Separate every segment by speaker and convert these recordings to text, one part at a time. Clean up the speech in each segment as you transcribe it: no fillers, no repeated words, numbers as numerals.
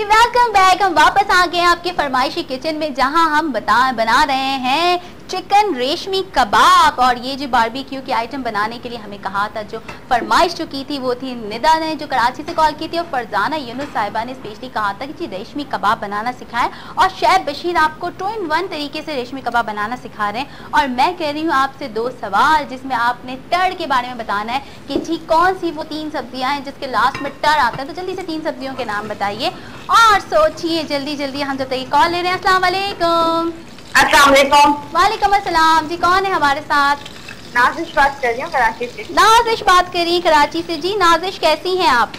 Speaker 1: जी welcome back. हम वापस आ गए हैं आपके फरमाइशी किचन में, जहां हम बना रहे हैं चिकन रेशमी कबाब। और ये जो बारबेक्यू की आइटम बनाने के लिए हमें कहा था, जो फरमाइश जो की थी वो थी निदा ने, जो कराची से कॉल की थी, और फरजाना यूनुस साहिबा ने स्पेशली कहा था कि जी रेशमी कबाब बनाना सिखाएं। और शेफ बशीर आपको 2 in 1 तरीके से रेशमी कबाब बनाना सिखा रहे हैं। और मैं कह रही हूँ आपसे 2 सवाल, जिसमें आपने टर के बारे में बताना है कि जी कौन सी वो 3 सब्जियां हैं जिसके लास्ट में टर आता है। तो जल्दी से 3 सब्जियों के नाम बताइए और सोचिए जल्दी जल्दी। हम जब तक कॉल ले रहे हैं। अस्सलाम वालेकुम।
Speaker 2: अस्सलाम वालेकुम।
Speaker 1: वालेकुम अस्सलाम। जी कौन है हमारे साथ?
Speaker 2: नाजिश बात कर रही हूँ कराची से।
Speaker 1: नाजिश बात करी कराची से। जी नाजिश कैसी हैं आप?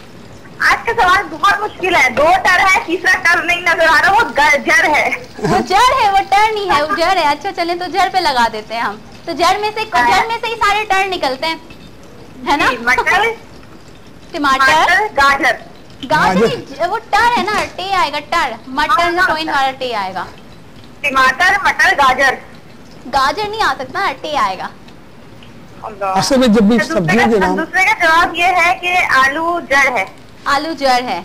Speaker 2: आज का सवाल बहुत मुश्किल है। 2 टर है, तीसरा टर नहीं नजर आ रहा, वो जड़ है।
Speaker 1: वो जड़ है, वो टर नहीं है, वो जड़ है। अच्छा चलें तो जड़ पे लगा देते हैं हम। तो जड़ में से ही सारे टर निकलते हैं, है ना?
Speaker 2: मटर,
Speaker 1: टमाटर,
Speaker 2: गाजर।
Speaker 1: गाजर वो टर है ना, टे आएगा टर। मटर में टोइन वाला टे आएगा।
Speaker 2: टमाटर, मटर, गाजर।
Speaker 1: गाजर नहीं आ सकता, टे आएगा।
Speaker 3: असल में जब भी सब्जियों के नाम।
Speaker 2: दूसरे का जवाब ये है कि आलू जड़ है।
Speaker 1: आलू जड़ है।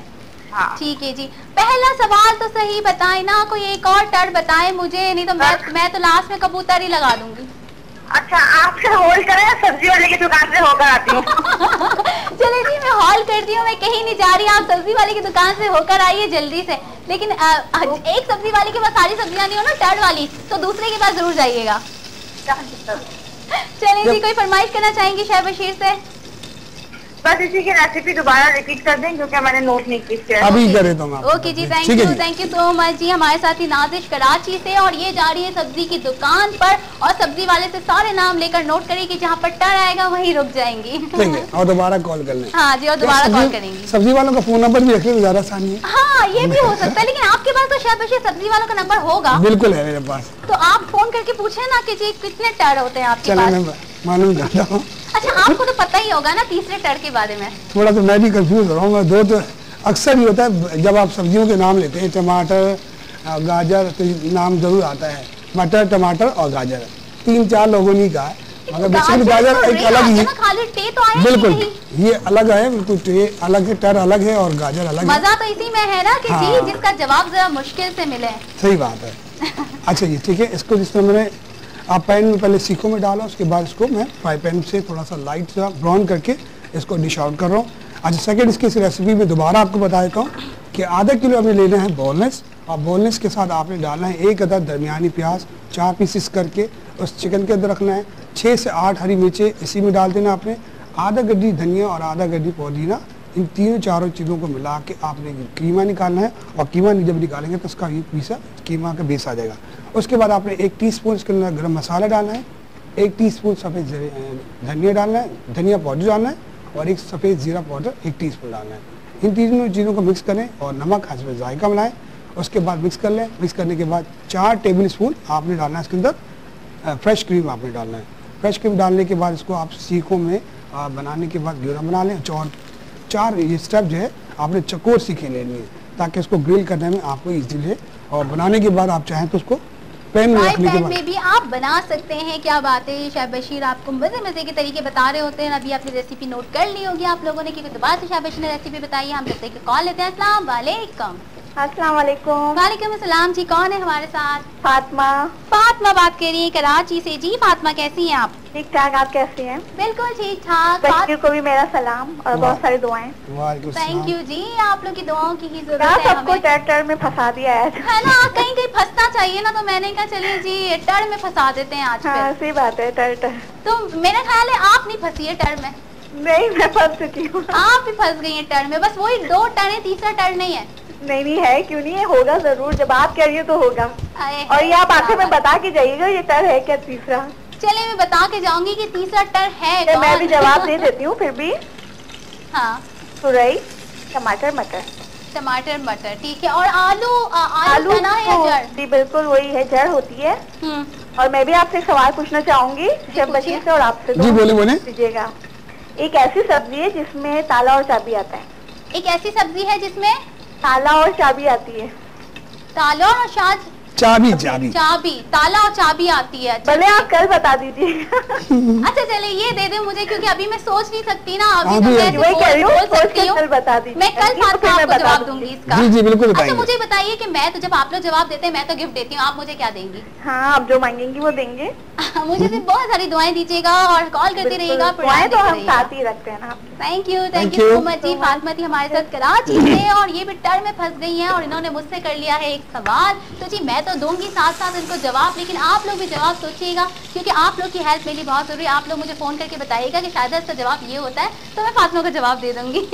Speaker 2: हाँ।
Speaker 1: ठीक है जी। पहला सवाल तो सही बताएं ना, कोई एक और टर बताएं मुझे, नहीं तो मैं तो लास्ट में कबूतर ही लगा दूंगी।
Speaker 2: अच्छा आप होल्ड करें, सब्जी वाले की दुकान से होकर आती हूँ।
Speaker 1: चलिए जी मैं हॉल करती हूँ, मैं कहीं नहीं जा रही। आप सब्जी वाले की दुकान से होकर आइए जल्दी से। लेकिन एक सब्जी वाले के पास सारी सब्जियां नहीं हो ना टर वाली, तो दूसरे के पास जरूर जाइएगा। चलिए जी, कोई फरमाइश करना चाहेंगी शेफ बशीर से?
Speaker 2: बस इसी की रेसिपी दोबारा रिपीट कर दें क्योंकि मैंने नोट नहीं की।
Speaker 3: अभी करे तो
Speaker 1: ओके जी, थैंक यू सो मच जी। हमारे साथ ही नाजिश कराची से, और ये जा रही है सब्जी की दुकान पर, और सब्जी वाले से सारे नाम लेकर नोट करेगी, जहाँ पर टर आएगा वहीं रुक जाएंगी।
Speaker 3: और दोबारा कॉल कर लें।
Speaker 1: हाँ जी, और दोबारा कॉल करेंगी।
Speaker 3: सब्जी वालों का फोन नंबर भी रखें तो ज्यादा आसानी है।
Speaker 1: हाँ ये भी हो सकता है, लेकिन आपके पास तो शेफ बशीर सब्जी वालों का नंबर होगा।
Speaker 3: बिल्कुल है मेरे पास।
Speaker 1: तो आप फोन करके पूछे ना कि जी कितने टर होते हैं आपके पास।
Speaker 3: मालूम जाता हूँ।
Speaker 1: अच्छा आपको तो पता ही होगा ना तीसरे टर के बारे में।
Speaker 3: थोड़ा तो मैं भी कंफ्यूज हो रहा हूँ। 2 तो अक्सर ही होता है जब आप सब्जियों के नाम लेते हैं, टमाटर, गाजर, तो नाम जरूर आता है। मटर, टमाटर और गाजर 3-4 लोगों ने कहा है, मगर बेसिकली गाजर एक अलग ही है। बिल्कुल ये अलग है, बिल्कुल ये अलग है, टर अलग है और गाजर अलग है।
Speaker 1: मजा तो इसी में है ना कि जी जिसका जवाब जरा मुश्किल से मिले।
Speaker 3: सही बात है। अच्छा ये ठीक है, इसको जिस तरह मैंने आप पैन में पहले सीखों में डाला, उसके बाद इसको मैं फ्राई पैन से थोड़ा सा लाइट सा ब्राउन करके इसको डिश आउट कर रहा हूँ। अच्छा सेकंड इसकी इस रेसिपी में दोबारा आपको बता देता हूँ कि आधा किलो हमें लेना है बोनलेस, और बोनलेस के साथ आपने डालना है 1 अदद दरमियानी प्याज 4 पीसेस करके उस चिकन के अंदर रखना है। 6 से 8 हरी मिर्चें इसी में डाल देना आपने। आधा गड्डी धनिया और आधा गड्डी पुदीना, इन 3-4 चीज़ों को मिला के आपने कीमा निकालना है, और कीमा जब निकालेंगे तो उसका ये पीसा कीमा का बेस आ जाएगा। उसके बाद आपने 1 टीस्पून इसके अंदर गरम मसाला डालना है, 1 टीस्पून सफ़ेद धनिया डालना है, धनिया पाउडर डालना है, और 1 सफ़ेद जीरा पाउडर 1 टीस्पून डालना है। इन तीनों चीज़ों को मिक्स करें और नमक हस्ब जायका मिलाएं। उसके बाद मिक्स कर लें। मिक्स करने के बाद 4 टेबल स्पून आपने डालना है इसके अंदर फ्रेश क्रीम आपने डालना है। फ्रेश क्रीम डालने के बाद इसको आप सीखों में बनाने के बाद ग्यूरा बना लें। 4 ये स्टेप जो है आपने चकोर सीखें लेनी है, ताकि इसको ग्रिल करने में आपको ईजीली है। और बनाने के बाद आप चाहें तो उसको पैन में रखने के बाद
Speaker 1: में भी आप बना सकते हैं। क्या बात है, शेफ बशीर आपको मजे के तरीके बता रहे होते हैं। अभी आपने रेसिपी नोट कर ली होगी आप लोगों ने, क्योंकि दोबारा से शेफ बशीर ने रेसिपी बताई है। हम जब तक कॉल लेते हैं। अस्सलाम वालेकुम।
Speaker 2: अस्सलाम वालेकुम।
Speaker 1: वालेकुम अस्सलाम जी। कौन है हमारे साथ?
Speaker 2: फातिमा।
Speaker 1: फातिमा बात कर रही है कराची से। जी फातिमा कैसी हैं आप?
Speaker 2: ठीक ठाक, आप कैसी हैं?
Speaker 1: बिल्कुल ठीक ठाक।
Speaker 2: बच्चों को भी मेरा सलाम और बहुत सारी दुआएं।
Speaker 1: थैंक यू जी, आप लोग की दुआओं की ही जरूरत है।
Speaker 2: सबको टर में फंसा दिया है
Speaker 1: ना, कहीं कहीं फंसना चाहिए ना, तो मैंने कहा चलिए जी टर में फंसा देते हैं आज।
Speaker 2: हाँ, सही बात है। टर
Speaker 1: तो मेरा ख्याल है आप नहीं फंसी है टर में।
Speaker 2: नहीं, मैं फंस चुकी हूँ।
Speaker 1: आप भी फंस गई है टर में। बस वही 2 टर है, तीसरा टर नहीं है।
Speaker 2: नहीं है, क्यों नहीं है, होगा जरूर। जब आप कह रही हो तो होगा। और ये आप आखिर में बता के जाइएगा ये टर है क्या तीसरा।
Speaker 1: चलिए मैं बता के जाऊंगी कि तीसरा टर है।
Speaker 2: मैं भी जवाब दे देती हूँ फिर भी।
Speaker 1: हाँ,
Speaker 2: तुरई, टमाटर, मटर।
Speaker 1: टमाटर मटर, ठीक है। और आलू ना या जड़?
Speaker 2: जी बिल्कुल वही है, जड़ होती है। और मैं भी आपसे सवाल पूछना चाहूंगी शेफ बशीर से, और आपसे
Speaker 3: जी बोले
Speaker 2: दीजिएगा। एक ऐसी सब्जी है जिसमें ताला और चाबी आता है।
Speaker 1: एक ऐसी सब्जी है जिसमें
Speaker 2: ताला और चाबी आती है।
Speaker 1: ताला और
Speaker 3: चाबी
Speaker 1: ताला और चाबी आती है।
Speaker 2: भले आप कल बता दीजिए।
Speaker 1: अच्छा चले ये दे दे मुझे, क्योंकि अभी मैं सोच नहीं सकती ना, अभी
Speaker 3: मैं
Speaker 1: बोल सकती हूँ।
Speaker 2: कल बता दीजिए,
Speaker 1: मैं कल फातिमा आपको जवाब दूंगी इसका।
Speaker 3: जी बिल्कुल।
Speaker 1: अच्छा मुझे बताइए कि मैं तो जब आप लोग जवाब देते हैं मैं तो गिफ्ट देती हूँ, आप मुझे क्या देंगी?
Speaker 2: हाँ आप जो मांगेंगी वो देंगे।
Speaker 1: मुझे भी बहुत सारी दुआएं दीजिएगा और कॉल करते रहिएगा।
Speaker 2: दुआएं तो हम साथ ही रखते हैं ना।
Speaker 1: थैंक यू सो मच जी। फातिमा थी हमारे साथ कराची से और ये भी टर्म में फंस गई हैं और इन्होंने मुझसे कर लिया है एक सवाल। तो जी मैं तो दूंगी साथ साथ इनको जवाब, लेकिन आप लोग भी जवाब सोचिएगा क्योंकि आप लोग की हेल्प मेरे लिए बहुत जरूरी है। आप लोग मुझे फोन करके बताइएगा कि शायद इसका जवाब ये होता है, तो मैं फातिमा को जवाब दे दूंगी।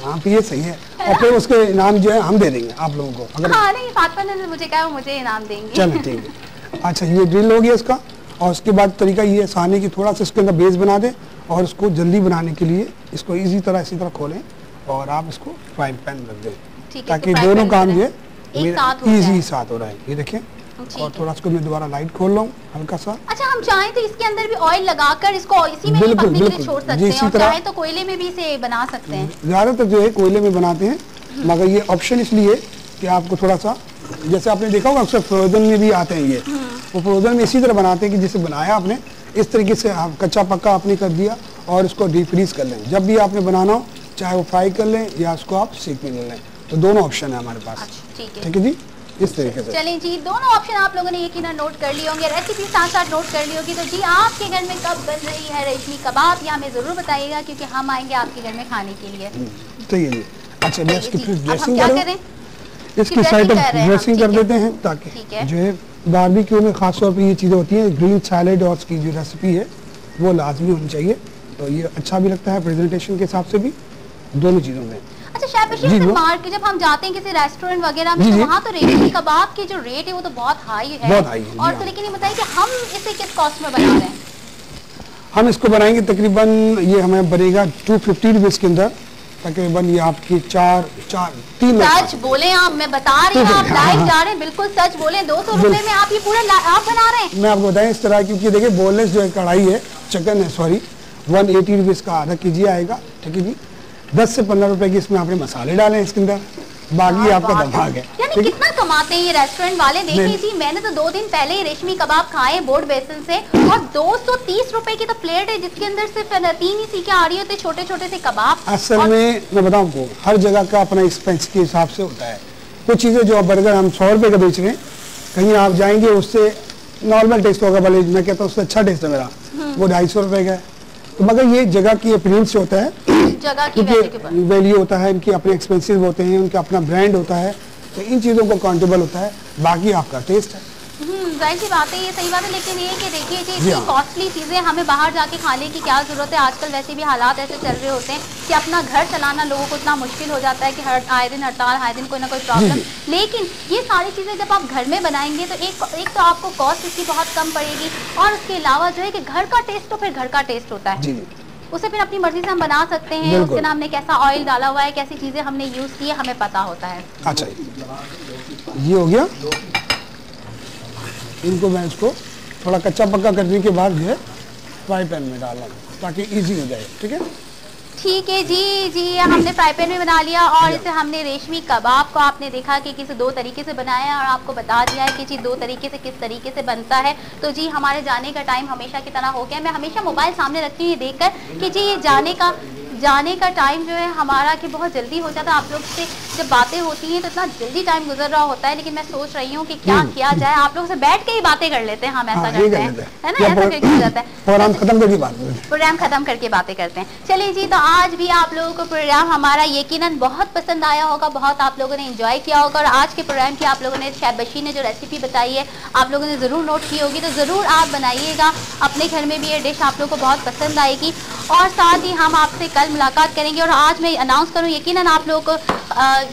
Speaker 3: हाँ तो ये सही है, और फिर उसके इनाम जो है हम दे देंगे आप लोगों को। अगर
Speaker 1: हाँ नहीं, फातिमा ने मुझे कहा मुझे इनाम देंगे।
Speaker 3: चलो ठीक है। अच्छा ये ड्रिल हो गया इसका, और उसके बाद तरीका ये आसानी की थोड़ा सा इसके अंदर बेस बना दें, और इसको जल्दी बनाने के लिए इसको इसी तरह खोलें और आप इसको फ्राई पैन रख दें, ताकि दोनों काम जो है इजी साथ हो रहा है। ये देखें, और थोड़ा इसको मैं दोबारा लाइट खोल रहा हूँ हल्का सा।
Speaker 1: अच्छा हम चाहें तो इसके अंदर भी ऑयल लगाकर इसको इसी में पकने के लिए छोड़ सकते हैं, और चाहें तो कोयले में भी इसे बना सकते हैं।
Speaker 3: ज्यादातर जो है कोयले में बनाते हैं, मगर ये ऑप्शन इसलिए कि आपको थोड़ा सा, जैसे आपने देखा होगा अक्सर फ्रोजन में भी आते हैं ये, वो फ्रोजन में इसी तरह बनाते हैं कि जैसे बनाया आपने इस तरीके से आप कच्चा पक्का आपने कर दिया और इसको डीप फ्रीज कर लें। जब भी आपने बनाना हो चाहे वो फ्राई कर लें या उसको आप सेक में ले लें, तो दोनों ऑप्शन है हमारे पास। ठीक है जी, इस तरीके से।
Speaker 1: चलें जी, दोनों ऑप्शन आप लोगों ने यकीनन नोट कर लिए होंगे, रेसिपी साथ साथ नोट कर ली होगी। तो जी आपके घर में कब बन रही है रेशमी कबाब, ये हमें जरूर बताइएगा क्योंकि हम आएंगे आपके घर में खाने के लिए।
Speaker 3: सही है जी। अच्छा मैं इसकी ड्रेसिंग
Speaker 1: करें,
Speaker 3: इसकी साइड ड्रेसिंग कर देते हैं, ताकि जो है बारबेक्यू में खास तौर पे ये चीज़ें होती हैं, ग्रीन सैलेड और उसकी जो रेसिपी है वो लाजमी होनी चाहिए, तो ये अच्छा भी लगता है प्रेजेंटेशन के हिसाब से भी, दोनों चीज़ों में।
Speaker 1: अच्छा शेफ बशीर, मार्केट जब हम जाते हैं किसी रेस्टोरेंट वगैरह में, तो वहाँ तो रेशमी कबाब की जो रेट है वो तो बहुत हाई है, और तो लेकिन ये बताइए कि हम इसे किस कॉस्ट में बना रहे हैं?
Speaker 3: हम इसको बनाएंगे तकरीबन, ये हमें बनेगा 250 रुपीज़ के अंदर, तकरीबन ये आपकी 3
Speaker 1: सच बोले आप, मैं बता रही हूँ आप लाइव जा रहे हैं, बिल्कुल सच बोले। 200 रुपए में आप ये पूरा आप बना रहे हैं?
Speaker 3: मैं आपको बताएं इस तरह, क्योंकि देखिए बोनलेस जो है कढ़ाई है, चिकन है सॉरी, 180 रुपीज़ का आधा केजी आएगा। ठीक है जी, 10 से 15 रुपए के इसमें आपने मसाले डाले हैं इसके अंदर, बाकी आपका दिमाग है।
Speaker 1: यानी कितना कमाते हैं ये रेस्टोरेंट वाले। देखिए जी मैंने तो 2 दिन पहले ही रेशमी कबाब खाए बोर्ड बेसन से, और 230 रुपए की तो प्लेट है जिसके अंदर सिर्फ 3 ही सीखें आ रही होती है, छोटे छोटे से कबाब।
Speaker 3: असल में मैं बताऊं आपको, हर जगह का अपना एक्सपेंस के हिसाब से होता है। कुछ चीज़ें जो बर्गर हम 100 रुपए का बेच रहे हैं, कहीं आप जाएंगे उससे नॉर्मल टेस्ट होगा, भले मैं कहता हूँ उससे अच्छा टेस्ट है मेरा, वो 250 रुपए का है। तो मगर ये जगह की अपीयरेंस होता है,
Speaker 1: जगह की
Speaker 3: वैल्यू होता है, इनके अपने एक्सपेंसिव होते हैं, उनका अपना ब्रांड होता है, तो इन चीज़ों को काउंटेबल होता है, बाकी आपका टेस्ट है।
Speaker 1: जाहिर सी बात है, ये सही बात है, लेकिन ये कि देखिए जी इतनी कॉस्टली चीज़ें हमें बाहर जाके खाने की क्या ज़रूरत है। आजकल वैसे भी हालात ऐसे चल रहे होते हैं कि अपना घर चलाना लोगों को इतना मुश्किल हो जाता है कि आए दिन हड़ताल, आए दिन कोई ना कोई प्रॉब्लम। लेकिन ये सारी चीज़ें जब आप घर में बनाएंगे तो एक तो आपको कॉस्ट इसकी बहुत कम पड़ेगी, और उसके अलावा जो है कि घर का टेस्ट तो फिर घर का टेस्ट होता है, उसे फिर अपनी मर्जी से हम बना सकते हैं। उसके नाम हमने कैसा ऑयल डाला हुआ है, कैसी चीज़ें हमने यूज़ की है, हमें पता होता है।
Speaker 3: अच्छा ये हो गया, इनको मैं इसको थोड़ा कच्चा पक्का करने के बाद जो है फ्राई पैन में डाला ताकि इजी हो जाए। ठीक है,
Speaker 1: ठीक है जी हमने फ्राई पैन में बना लिया, और इसे हमने रेशमी कबाब को आपने देखा कि किसी 2 तरीके से बनाया, और आपको बता दिया है कि जी 2 तरीके से किस तरीके से बनता है। तो जी हमारे जाने का टाइम हमेशा की तरह हो गया। मैं हमेशा मोबाइल सामने रखती हूँ ये देखकर कि जी ये जाने का टाइम जो है हमारा कि बहुत जल्दी हो जाता है। आप लोग से जब बातें होती हैं तो इतना जल्दी टाइम गुजर रहा होता है, लेकिन मैं सोच रही हूँ कि क्या किया जाए। आप लोग से बैठ के ही बातें कर लेते हैं, हम ऐसा करते हैं, है ना, ऐसा करके हो जाता है। प्रोग्राम खत्म करके बातें करते हैं। चलिए जी, तो आज भी आप लोगों को प्रोग्राम हमारा यकीनन बहुत पसंद आया होगा, बहुत आप लोगों ने एंजॉय किया होगा, और आज के प्रोग्राम की आप लोगों ने शेफ बशीर ने जो रेसिपी बताई है आप लोगों ने ज़रूर नोट की होगी। तो ज़रूर आप बनाइएगा अपने घर में भी, ये डिश आप लोगों को बहुत पसंद आएगी। और साथ ही हम आपसे कल मुलाकात करेंगे, और आज मैं अनाउंस करूं, यकीनन आप लोगों को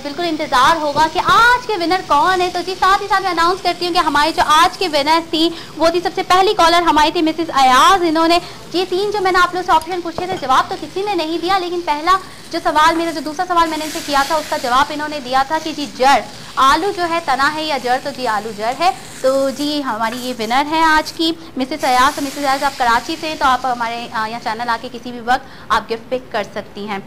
Speaker 1: बिल्कुल इंतजार होगा कि आज के विनर कौन है। तो जी साथ ही साथ मैं अनाउंस करती हूँ कि हमारी जो आज के विनर थी वो थी, सबसे पहली कॉलर हमारी थी मिसेस अयाज। इन्होंने ये 3 जो मैंने आप लोग से ऑप्शन पूछे थे, जवाब तो किसी ने नहीं दिया, लेकिन पहला जो सवाल मेरा, जो दूसरा सवाल मैंने इनसे किया था, उसका जवाब इन्होंने दिया था कि जी जड़, आलू जो है तना है या जड़, तो जी आलू जड़ है। तो जी हमारी ये विनर है आज की मिसेस अयाज। तो मिसेस अयाज आप कराची से, तो आप हमारे यहाँ चैनल आके किसी भी वक्त आप गिफ्ट पिक कर सकती हैं।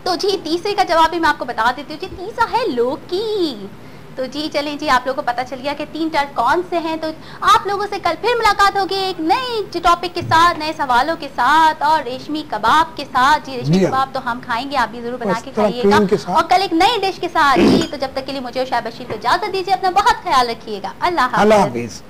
Speaker 1: तो जी तीसरे का जवाब भी मैं आपको बता देती हूँ जी, तीसरा है लौकी। तो जी चलें जी, आप लोगों को पता चल गया कि 3 टर्फ कौन से हैं। तो आप लोगों से कल फिर मुलाकात होगी एक नई टॉपिक के साथ, नए सवालों के साथ और रेशमी कबाब के साथ। जी रेशमी कबाब तो हम खाएंगे, आप भी जरूर बना के खाइएगा और कल एक नई डिश के साथ। जी तो जब तक के लिए मुझे और शायद बशीर को इजाजत दीजिए, अपना बहुत ख्याल रखिएगा। अल्लाह हाफिज।